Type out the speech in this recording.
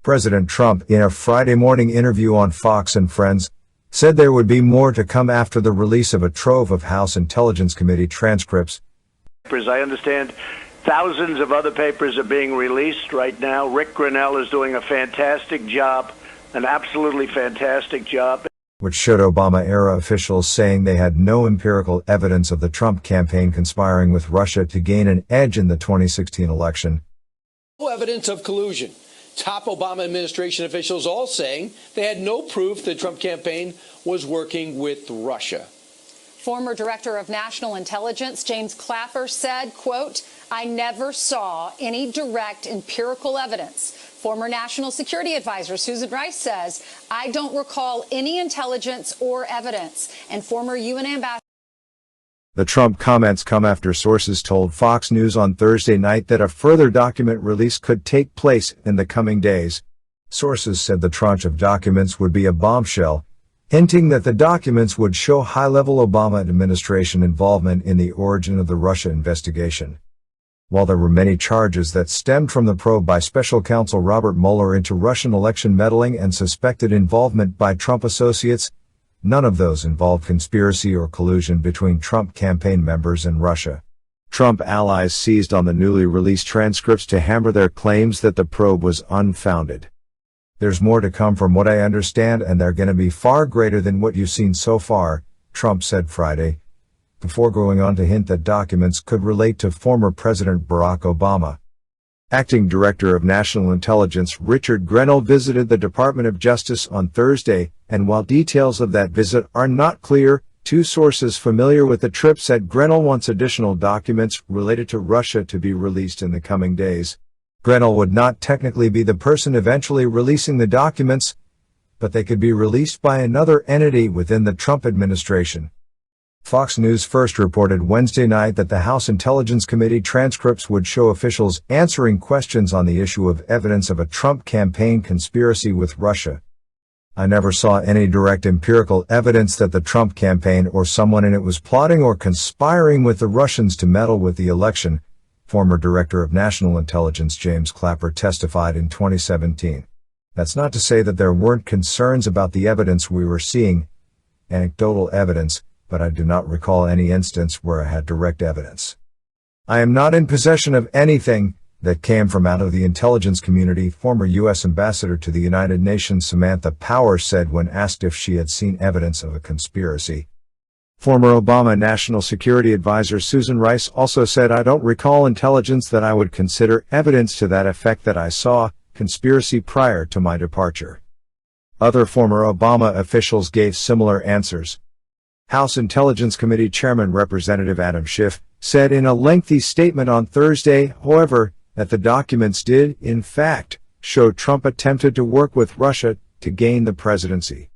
President Trump, in a Friday morning interview on Fox and Friends, said there would be more to come after the release of a trove of House Intelligence Committee transcripts. I understand thousands of other papers are being released right now. Rick Grinnell is doing a fantastic job, an absolutely fantastic job, which showed Obama-era officials saying they had no empirical evidence of the Trump campaign conspiring with Russia to gain an edge in the 2016 election. No evidence of collusion. Top Obama administration officials all saying they had no proof the Trump campaign was working with Russia. Former Director of National Intelligence James Clapper said, quote, "I never saw any direct empirical evidence." Former National Security Advisor Susan Rice says, "I don't recall any intelligence or evidence." And former UN Ambassador. The Trump comments come after sources told Fox News on Thursday night that a further document release could take place in the coming days. Sources said the tranche of documents would be a bombshell, hinting that the documents would show high-level Obama administration involvement in the origin of the Russia investigation. While there were many charges that stemmed from the probe by special counsel Robert Mueller into Russian election meddling and suspected involvement by Trump associates, none of those involved conspiracy or collusion between Trump campaign members and Russia. Trump allies seized on the newly released transcripts to hammer their claims that the probe was unfounded. "There's more to come from what I understand, and they're going to be far greater than what you've seen so far," Trump said Friday, before going on to hint that documents could relate to former President Barack Obama. Acting Director of National Intelligence Richard Grenell visited the Department of Justice on Thursday, and while details of that visit are not clear, two sources familiar with the trip said Grenell wants additional documents related to Russia to be released in the coming days. Grenell would not technically be the person eventually releasing the documents, but they could be released by another entity within the Trump administration. Fox News first reported Wednesday night that the House Intelligence Committee transcripts would show officials answering questions on the issue of evidence of a Trump campaign conspiracy with Russia. "I never saw any direct empirical evidence that the Trump campaign or someone in it was plotting or conspiring with the Russians to meddle with the election," former Director of National Intelligence James Clapper testified in 2017. "That's not to say that there weren't concerns about the evidence we were seeing, anecdotal evidence, but I do not recall any instance where I had direct evidence. I am not in possession of anything that came from out of the intelligence community," former U.S. Ambassador to the United Nations Samantha Power said when asked if she had seen evidence of a conspiracy. Former Obama National Security Advisor Susan Rice also said, "I don't recall intelligence that I would consider evidence to that effect that I saw conspiracy prior to my departure." Other former Obama officials gave similar answers. House Intelligence Committee Chairman Representative Adam Schiff said in a lengthy statement on Thursday, however, that the documents did, in fact, show Trump attempted to work with Russia to gain the presidency.